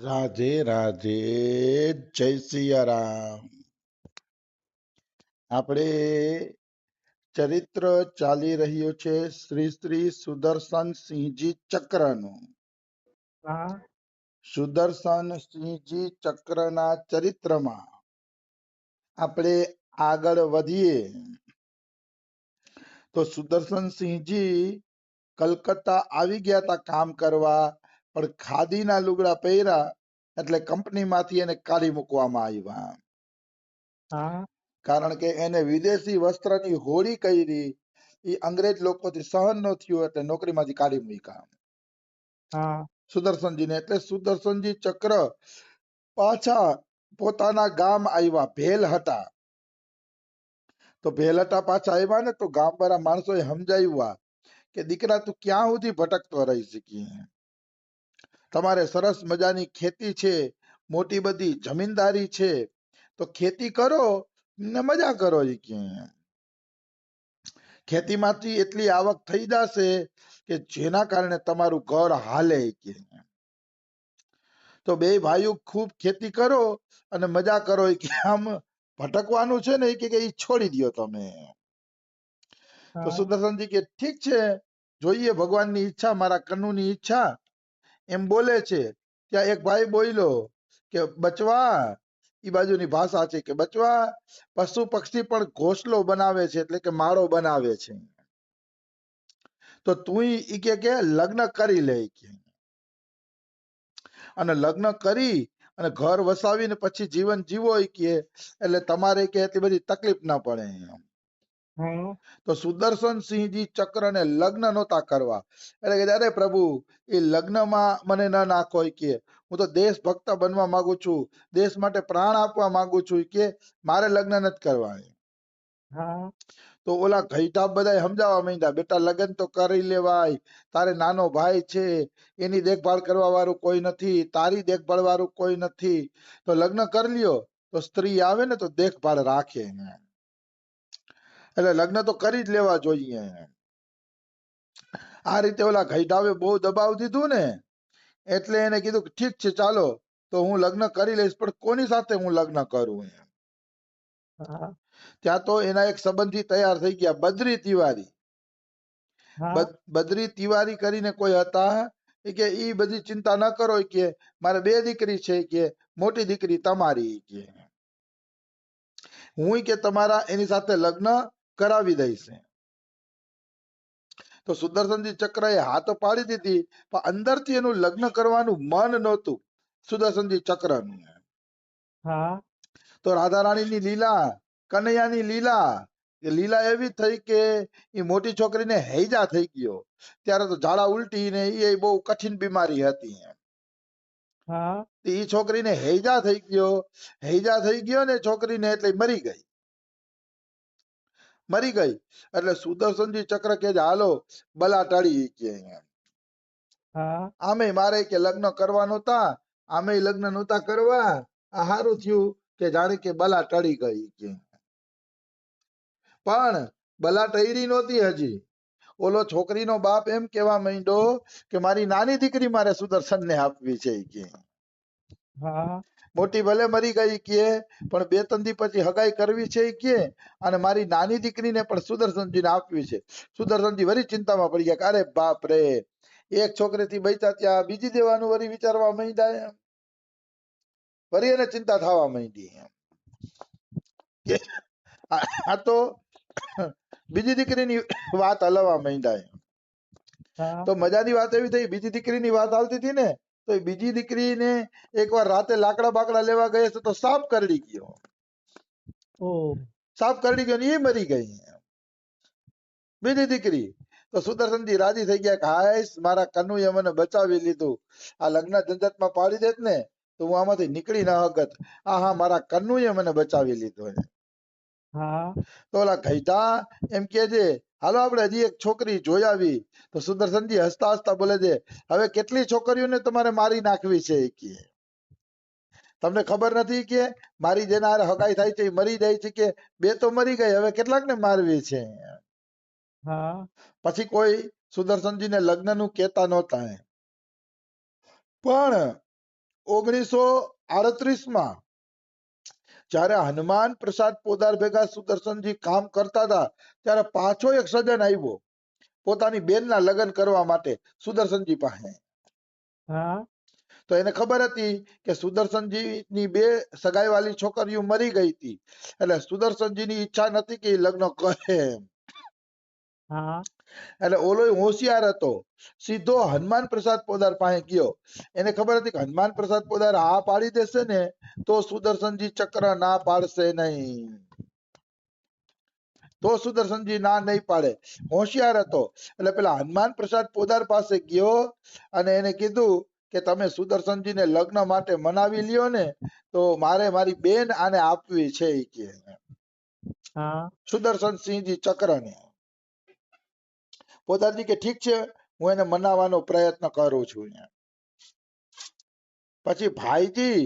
રાધે રાધે, જય સિયારામ. આપણે ચરિત્ર ચાલી રહ્યું છે શ્રી શ્રી સુદર્શન સિંહજી ચક્રનું. હા સુદર્શન સિંહજી ચક્રના ચરિત્રમાં આપણે આગળ વધીએ તો સુદર્શન સિંહજી કલકત્તા આવી ગયા હતા કામ કરવા, પણ ખાદીના લુગડા પહેર્યા એટલે કંપનીમાંથી એને કાઢી મૂકવામાં આવ્યા. હા કારણ કે એને વિદેશી વસ્ત્રની હોળી કરી એ અંગ્રેજ લોકોથી સહન ન થયું એટલે નોકરીમાંથી કાઢી મૂક્યા હા સુદર્શનજીને. એટલે સુદર્શનજી ચક્ર પાછા પોતાના ગામ આવ્યા ભેલહટા. તો ભેલહટા પાછા આવ્યા ને તો ગામ વાળા માણસોએ સમજાવ્યા કે દીકરા તું ક્યાં સુધી ભટકતો રહી શકી, તમારે સરસ મજાની ખેતી છે, મોટી બધી જમીનદારી છે, તો ખેતી કરો ને મજા કરો. ખેતીમાંથી એટલી આવક થઈ જશે કે જેના કારણે તમારું ઘર હાલે. તો બે ભાઈઓ ખૂબ ખેતી કરો અને મજા કરો. આમ ભટકવાનું છે ને એ છોડી દો તમે. તો હા સુદર્શનજી કે ઠીક છે, જોઈએ ભગવાનની ઈચ્છા, મારા કન્નુની ઈચ્છા, એમ બોલે છે. ત્યાં એક ભાઈ બોલ્યો કે બચવા, ઈ બાજુની ભાષા છે કે બચવા, પશુ પક્ષી પણ ઘોંસલો બનાવે છે, એટલે કે માળો બનાવે છે, તો તું ઈ કે લગ્ન કરી લે અને લગ્ન કરી અને ઘર વસાવીને પછી જીવન જીવો કે એટલે તમારે કે એટલી બધી તકલીફ ના પડે. હા તો સુદર્શન સિંહજી ચક્રને લગ્ન નહોતા કરવા એટલે કે અરે પ્રભુ, એ લગ્નમાં મને ન નાખો કે હું તો દેશભક્ત બનવા માંગુ છું, દેશ માટે પ્રાણ આપવા માંગુ છું કે મારે લગ્ન નથી કરવા. હા તો ઓલા ઘઈટા બધા સમજાવવા માંડ્યા, બેટા લગ્ન તો કરી લેવાય, તારે નાનો ભાઈ છે, એની દેખભાળ કરવા વાળું કોઈ નથી, તારી દેખભાળ વાળું કોઈ નથી, તો લગ્ન કરી લ્યો તો સ્ત્રી આવે ને તો દેખભાળ રાખે, એટલે લગ્ન તો કરી જ લેવા જોઈએ. આ રીતે ઓલા ઘઈટાવે બહુ દબાવ દીધું ને એટલે એને કીધું કે ઠીક છે ચાલો, તો હું લગ્ન કરી લઈશ, પણ કોની સાથે હું લગ્ન કરું. હા ત્યાં તો એના એક સંબંધી તૈયાર થઈ ગયા, બદ્રી તિવારી. હા બદ્રી તિવારી કરીને કોઈ હતા કે ઈ બધી ચિંતા ન કરો કે મારે બે દીકરી છે કે મોટી દીકરી તમારી કે હું કે તમારા એની સાથે લગ્ન કરાવી દઈશ. તો સુદર્શનજી ચક્રએ હાથ પાડી દીધી, પણ અંદરથી એનું લગ્ન કરવાનું મન નહોતું સુદર્શનજી ચક્રનું. હા તો રાધા રાણીની લીલા, કનૈયાની લીલા, એ લીલા એવી થઈ કે એ મોટી છોકરીને હૈજા થઈ ગયો. ત્યારે તો ઝાડા ઉલટી ને એ બહુ કઠિન બીમારી હતી. હા એ છોકરીને હૈજા થઈ ગયો ને છોકરીને, એટલે મરી ગઈ. એટલે સુદર્શનજી ચક્ર કે હાલો બલા ટાળી કે હા આમે મારે કે લગ્ન કરવા નહોતા, આમે લગ્ન નહોતા કરવા, આ હારું થયું કે જાણે કે બલા ટળી ગઈ કે. પણ બલા ટળી નહોતી હજી. ઓલો છોકરીનો બાપ એમ કેવા માંડ્યો કે મારી નાની દીકરી મારે સુદર્શનને આપવી છે કે. હા મોટી ભલે મરી ગઈ કે પણ બે ત્રણ દી પછી હગાઈ કરવી છે કે, અને મારી નાની દીકરીને પણ સુદર્શનજીને આપવી છે. સુદર્શનજી વળી ચિંતામાં પડી ગયા કે અરે બાપ રે, એક છોકરીથી બચ્યા ત્યાં બીજી દેવાનું વળી વિચારવા માંડ્યા. વળી એને ચિંતા થવા માંડી કે આ તો બીજી દીકરીની વાત હલવા માંડ્યા. હા તો મજાની વાત એવી થઈ, બીજી દીકરીની વાત આવતી હતી ને, તો બીજી દીકરીને એકવાર રાતે લાકડા બાકડા લેવા ગયે તો સાપ કરડી ગયો. ઓ સાપ કરડી ગયો ને એ મરી ગઈ બીજી દીકરી. તો સુદર્શનજી રાજી થઈ ગયા કે હાઈશ, મારા કન્નુએ મને બચાવી લીધું, આ લગ્ન ઝંઝટમાં પાડી દેત ને તો હું આમાંથી નીકળી ન હકત. હા મારા કન્નુએ મને બચાવી લીધો. હા તો ઓલા ઘઈટા એમ કે છે હાલો આપણે હજી એક છોકરી જોઈ આવી. તો સુદર્શનજી હસતા હસતા બોલે છે, હવે કેટલી છોકરીઓને તમારે મારી નાખવી છે કે તમને ખબર નથી કે મારી જેના હારે હગાઈ થાય છે એ મરી જાય છે કે બે તો મરી ગઈ, હવે કેટલાકને મારવી છે. હા પછી કોઈ સુદર્શનજીને લગ્નનું કહેતા નહોતા. પણ 1938 જયારે હનુમાન પ્રસાદ પોદાર ભેગા સુદર્શનજી કામ કરતા હતા ત્યારે પાછો એક સજ્જન આવ્યો પોતાની બેનના લગ્ન કરવા માટે સુદર્શનજી પાસે. હા તો એને ખબર હતી કે સુદર્શનજીની બે સગાઈવાળી છોકરીઓ મરી ગઈ હતી, એટલે સુદર્શનજીની ઈચ્છા નથી કે એ લગ્ન કરે એમ. હા એટલે ઓલો હોશિયાર હતો, સીધો હનુમાન પ્રસાદ પોદાર પાસે ગયો. એને ખબર હતી કે હનુમાન પ્રસાદ પોદાર હા પાડી દેશે ને તો સુદર્શનજી ચક્ર ના પાડશે નહીં, તો સુદર્શનજી ના નહીં પાડે. હોશિયાર હતો એટલે પેલા હનુમાન પ્રસાદ પોદાર પાસે ગયો અને એને કીધું કે તમે સુદર્શનજીને લગ્ન માટે મનાવી લ્યો ને તો મારે મારી બેન આને આપવી છે ઈ કે હા સુદર્શન સિંહજી ચક્રને. પોદારજી કે ઠીક છે, હું એને મનાવવાનો પ્રયત્ન કરું છું. પછી ભાઈજી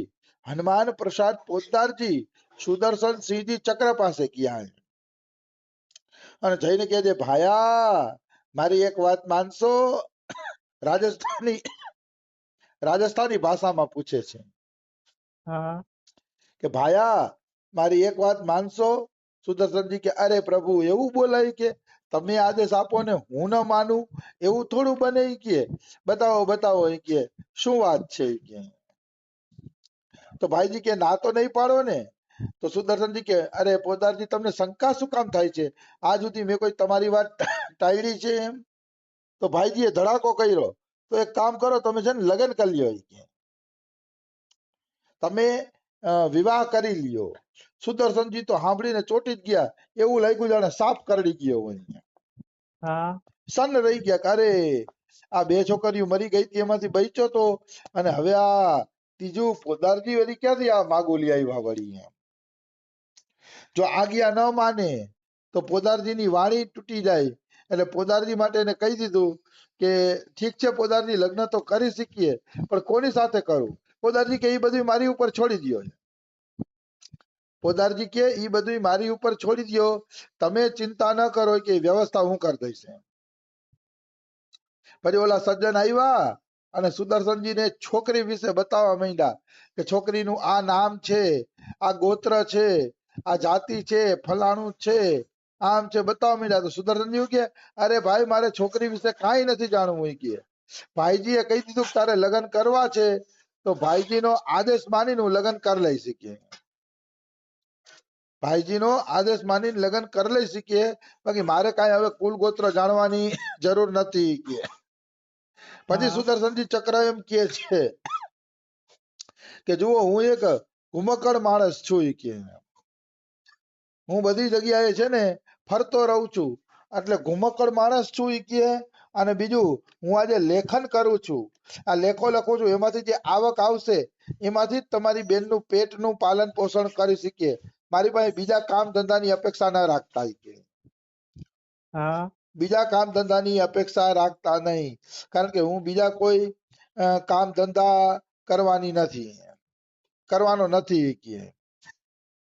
હનુમાન પ્રસાદ પોદારજી સુદર્શન સિંહજી ચક્ર પાસે ગયા અને જઈને કહે છે ભાયા મારી એક વાત માનશો. રાજસ્થાની ભાષામાં પૂછે છે હા કે ભાયા મારી એક વાત માનશો. સુદર્શનજી કે અરે પ્રભુ એવું બોલાય કે તમે આદેશ આપો ને હું ન માનું, એવું થોડું બને ઈ કે બતાવો બતાવો ઈ કે શું વાત છે ઈ કે. તો ભાઈજી કે ના તો નહીં પાડો ને. તો સુદર્શનજી કે અરે પોદારજી તમને શંકા શું કામ થાય છે, આજ સુધી મેં કોઈ તમારી વાત ટાળી છે એમ. તો ભાઈજીએ ધડાકો કર્યો, તો એક કામ કરો તમે છે ને લગ્ન કરી લ્યો ઈ કે તમે વિવાહ કરી લ્યો. સુદર્શનજી તો સાંભળીને ચોટી જ ગયા, એવું લાગ્યું જાણે સાપ કરડી ગયો હોય. હા સન્ન રહી ગયા કે અરે આ બે છોકરીઓ મરી ગઈ હતી એમાંથી બચ્યો તો, અને હવે આ ત્રીજું પોદારજી વળી ક્યાંથી આ માગોલી આવ્યા વળી. જો આજ્ઞા ન માને તો પોદારજીની વાણી તૂટી જાય. એટલે પોદારજી માટે એને કહી દીધું કે ઠીક છે પોદારજી લગ્ન તો કરી શકીએ પણ કોની સાથે કરું. પોદારજી કે એ બધું મારી ઉપર છોડી દો. પોદારજી કે એ બધું મારી ઉપર છોડી દો, તમે ચિંતા ન કરો કે વ્યવસ્થા હું કરી દઈશ. પછી ઓલા સજ્જન આવ્યા અને સુદર્શનજીને છોકરી વિશે બતાવવા માંડ્યા કે છોકરીનું આ નામ છે, આ ગોત્ર છે, આ જાતિ છે, ફલાણું છે, આમ છે, બતાવવા માંડ્યા. તો સુદર્શનજી કે અરે ભાઈ મારે છોકરી વિશે કાંઈ નથી જાણવું કે. ભાઈજીએ કહી દીધું તારે લગ્ન કરવા છે તો ભાઈજીનો આદેશ માનીને હું લગ્ન કરી લઈ શકીએ. ભાઈજીનો આદેશ માનીને લગ્ન કરી લઈ શકીએ, બાકી મારે કાંઈ હવે કુલ ગોત્ર જાણવાની જરૂર નથી કે. પછી સુદર્શનજી ચક્ર એમ કે છે કે જુઓ હું એક ઘુમક્કડ માણસ છું ઈ કે હું બધી જગ્યાએ છે ને ફરતો રહું છું, એટલે ઘુમક્કડ માણસ છું ઈ કે. અને બીજું હું આજે લેખન કરું છું, આ લેખો લખું છું, એમાંથી જે આવક આવશે એમાંથી જ તમારી બેનનું પેટનું પાલન પોષણ કરી શકીએ. મારી પાસે બીજા કામ ધંધાની અપેક્ષા ન રાખતા ઈ કે. બીજા કામ ધંધાની અપેક્ષા રાખતા નહીં, કારણ કે હું બીજા કોઈ કામ ધંધા કરવાની નથી, કરવાનો નથી ઈ કે.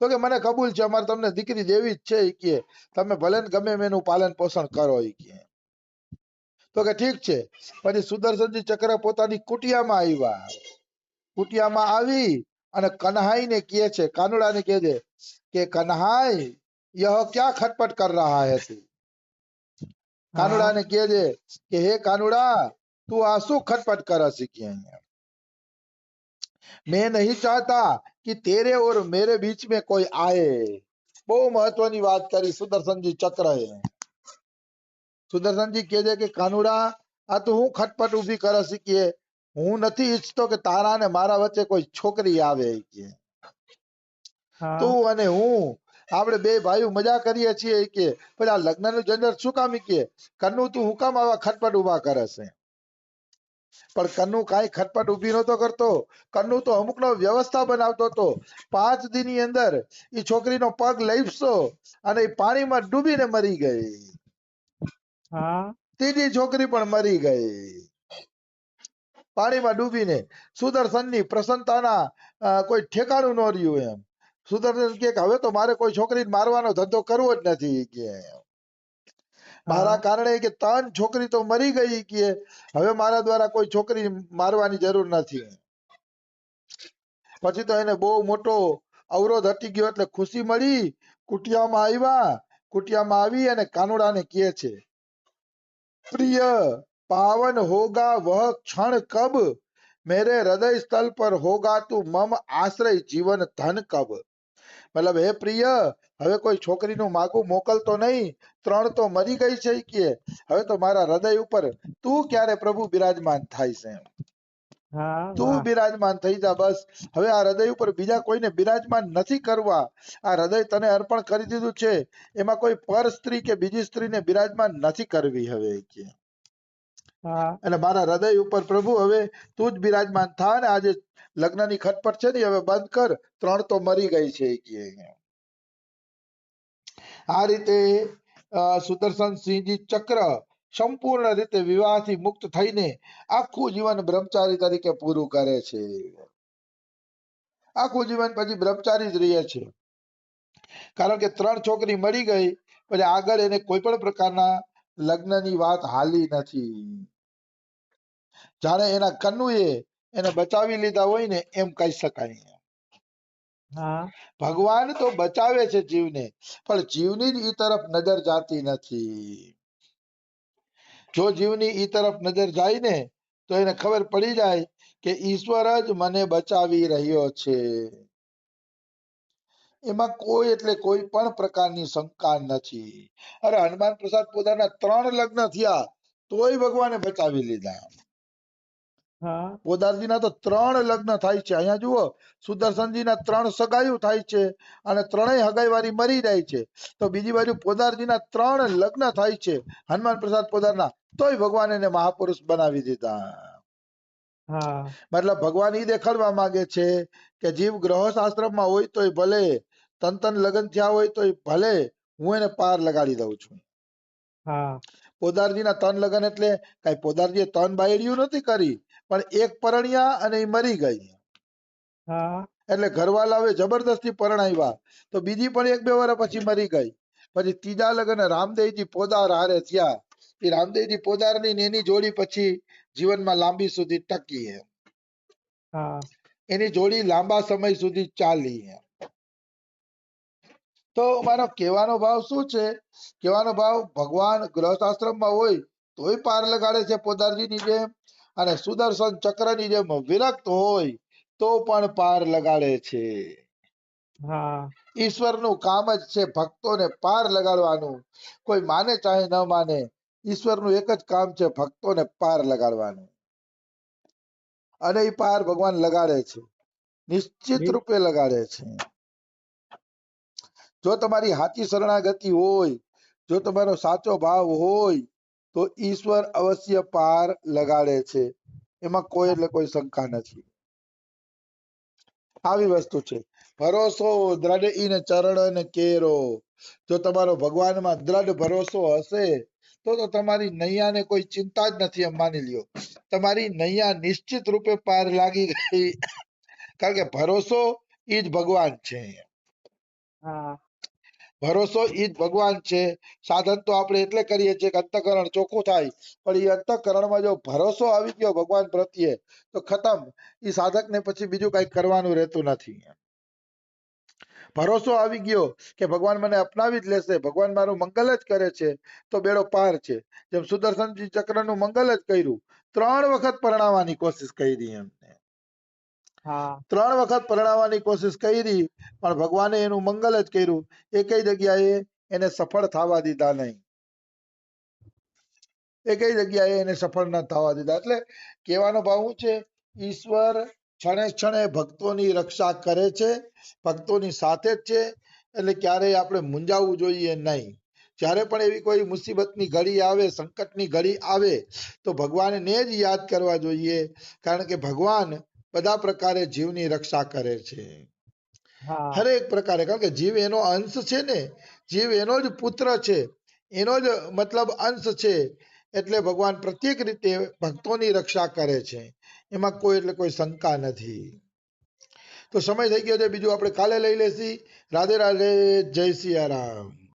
તો કે મને કબૂલ છે, અમારે તમને દીકરી દેવી જ છે ઈ કે, તમે ભલે ને ગમે એનું પાલન પોષણ કરો ઈ કે. તો કે ઠીક છે. પછી સુદર્શનજી ચક્ર પોતાની કુટિયામાં આવ્યા. કુટિયામાં આવી અને કન્હાઈને કહે છે, કાનુડાને કહે છે કે કન્હાઈ યહ ક્યાં ખટપટ કર રહા હે તું. કાનુડાને કહે છે કે હે કાનુડા તું આ શું ખટપટ કરે છે કે. मैं नहीं चाहता कि तेरे और मेरे बीच में कोई आए. બહુ મહત્વની વાત કરી સુદર્શનજી ચક્રએ. સુદર્શનજી કહે છે કે કાનુડા આ તો હું ખટપટ ઊભી કરે છે કે હું નથી ઈચ્છતો કે તારા ને મારા વચ્ચે કોઈ છોકરી આવે કે. તું અને હું આપણે બે ભાઈઓ મજા કરીએ છીએ કે પછી આ લગ્નનું ઝંઝટ શું કામ કે કન્નુ તું હું કામ આવા ખટપટ ઉભા કરે છે. પણ કન્નુ કાંઈ ખટપટ ઊભી નહોતો કરતો. કન્નુ તો અમુકનો વ્યવસ્થા બનાવતો હતો. 5 દીની અંદર એ છોકરીનો પગ લઈપસો અને એ પાણીમાં ડૂબીને મરી ગઈ. ત્રીજી છોકરી પણ મરી ગઈ પાણીમાં ડૂબીને. સુદર્શનની પ્રસન્નતાના કોઈ ઠેકાણું ન રહ્યું એમ. સુદર્શન કે હવે તો મારે કોઈ છોકરી મારવાનો ધંધો કરવો જ નથી કે મારા કારણે કે 3 છોકરી તો મરી ગઈ કે હવે મારા દ્વારા કોઈ છોકરી મારવાની જરૂર નથી. પછી તો એને બહુ મોટો અવરોધ હટી ગયો એટલે ખુશી મળી. કુટિયામાં આવ્યા. કુટિયામાં આવી અને કાનુડાને કહે છે, प्रिय पावन होगा वह क्षण कब, मेरे हृदय स्थल पर होगा तू मम आश्रय जीवन धन कब. મતલબ હે પ્રિય, હવે કોઈ છોકરીનું માગું મોકલતો નહીં, 3 તો મરી ગઈ છે કે હવે તો મારા હૃદય ઉપર તું ક્યારે પ્રભુ બિરાજમાન થાય છે. હા તું વાહ બિરાજમાન થઈ જા બસ. હવે આ હૃદય ઉપર બીજા કોઈને બિરાજમાન નથી કરવા. આ હૃદય તને અર્પણ કરી દીધું છે. એમાં કોઈ પર સ્ત્રી કે બીજી સ્ત્રીને બિરાજમાન નથી કરવી હવે કે. હા અને મારા હૃદય ઉપર પ્રભુ હવે તું જ બિરાજમાન થા ને આજે લગ્નની ખટપટ છે ને હવે બંધ કર. 3 તો મરી ગઈ છે કે. આ રીતે સુદર્શન સિંહજી ચક્ર સંપૂર્ણ રીતે વિવાહથી મુક્ત થઈને આખું જીવન બ્રહ્મચારી તરીકે પૂરું કરે છે. આખું જીવન પછી બ્રહ્મચારી જ રહે છે. કારણ કે 3 છોકરી મળી ગઈ પછી આગળ એને કોઈ પણ પ્રકારના લગ્નની વાત હાલી નથી. જાણે એના કન્નુએ એને બચાવી લીધા હોય ને એમ કહી શકાય. હા ભગવાન તો બચાવે છે જીવને, પણ જીવની જ ઈ તરફ નજર જાતી નથી. જો જીવની ઈ તરફ નજર જાય ને તો એને ખબર પડી જાય કે ઈશ્વર જ મને બચાવી રહ્યો છે. એમાં કોઈ એટલે કોઈ પણ પ્રકારની શંકા નથી. અરે હનુમાન પ્રસાદ પોતાના 3 લગ્ન થયા તોય ભગવાને બચાવી લીધા. હા પોદારજીના તો 3 લગ્ન થાય છે. અહીંયા જુઓ, સુદર્શનજીના 3 સગાઈઓ થાય છે અને 3ય હગાઈ વાળી મરી જાય છે. તો બીજી બાજુ પોદારજીના 3 લગ્ન થાય છે હનુમાન પ્રસાદ પોદારના, તોય ભગવાન એને મહાપુરુષ બનાવી દીધા. હા મતલબ ભગવાન ઈ દેખાડવા માંગે છે કે જીવ ગ્રહસ્થ આશ્રમમાં હોય તોય ભલે, તન લગ્ન થયા હોય તોય ભલે, હું એને પાર લગાડી દઉં છું. હા પોદારજીના 3 લગ્ન એટલે કઈ પોદારજીએ 3 બાયડીઓ નથી કરી, પણ એક પરણ્યા અને એ મરી ગઈ. હા એટલે ઘરવાલાઓએ જબરદસ્તી પરણાવ્યા તો બીજી પણ 1-2 વર્ષ પછી મરી ગઈ. પછી ત્રીજા લગ્ન રામદેવજી પોદાર હારે થયા. એ રામદેવજી પોદારની ને એની જોડી પછી જીવનમાં લાંબી સુધી ટકી. હા એની જોડી લાંબા સમય સુધી ચાલી. તો મારો કહેવાનો ભાવ શું છે? કહેવાનો ભાવ ભગવાન ગ્રહસ્થાશ્રમમાં હોય તોય પાર લગાડે છે પોદારજીની જેમ, અને સુદર્શન ચક્રની જેમ વિરક્ત હોય તો પણ પાર લગાડે છે. હા ઈશ્વરનું કામ જ છે ભક્તોને પાર લગાડવાનું. કોઈ માને ચાહે ન માને, ઈશ્વરનું એક જ કામ છે ભક્તોને પાર લગાડવાનું. અને એ પાર ભગવાન લગાડે છે, નિશ્ચિત બિલ રૂપે લગાડે છે. જો તમારી સાચી શરણાગતિ હોય, જો તમારો સાચો ભાવ હોય તો ઈશ્વર અવશ્ય પાર લગાડે છે. એમાં કોઈ એટલે કોઈ શંકા નથી. આવી વસ્તુ છે. ભરોસો દ્રઢ ઈન ચરણ કેરો. જો તમારો ભગવાનમાં દ્રઢ ભરોસો હશે તો તમારી નૈયાને કોઈ ચિંતા જ નથી. એમ માની લ્યો તમારી નૈયા નિશ્ચિત રૂપે પાર લાગી ગઈ. કારણ કે ભરોસો ઈ જ ભગવાન છે. હા ભરોસો ઈ જ ભગવાન છે. સાધન તો આપણે એટલે કરીએ છીએ કે અંતઃકરણ ચોખ્ખું થાય, પણ એ અંતઃકરણમાં જો ભરોસો આવી ગયો ભગવાન પ્રત્યે તો ખતમ. એ સાધકને પછી બીજું કઈ કરવાનું રહેતું નથી. ભરોસો આવી ગયો કે ભગવાન મને અપનાવી જ લેશે, ભગવાન મારું મંગલ જ કરે છે, તો બેડો પાર છે. જેમ સુદર્શનજી ચક્રનું મંગલ જ કર્યું, 3 વખત પરણાવવાની કોશિશ કરી એમને. હા 3 વખત પરણાવવાની કોશિશ કરી પણ ભગવાને એનું મંગલ જ કર્યું. એકેય જગ્યાએ એને સફળ થવા દીધા નહીં. એકેય જગ્યાએ એને સફળ ન થવા દીધા. એટલે કહેવાનો ભાવ શું છે? ઈશ્વર ક્ષણે ક્ષણે ભક્તોની રક્ષા કરે છે, ભક્તોની સાથે જ છે. એટલે ક્યારેય આપણે મૂંઝાવવું જોઈએ નહીં. જ્યારે પણ એવી કોઈ મુસીબતની ઘડી આવે, સંકટની ઘડી આવે તો ભગવાનને જ યાદ કરવા જોઈએ. કારણ કે ભગવાન બધા પ્રકારે જીવની રક્ષા કરે છે. હા હરેક પ્રકારે. કારણ કે જીવ એનો અંશ છે ને, જીવ એનો જ પુત્ર છે, એનો જ મતલબ અંશ છે. એટલે ભગવાન પ્રત્યેક રીતે ભક્તોની રક્ષા કરે છે. એમાં કોઈ એટલે કોઈ શંકા નથી. તો સમય થઈ ગયો છે, બીજું આપણે કાલે લઈ લેશી. રાધે રાધે, જય સિયા રામ.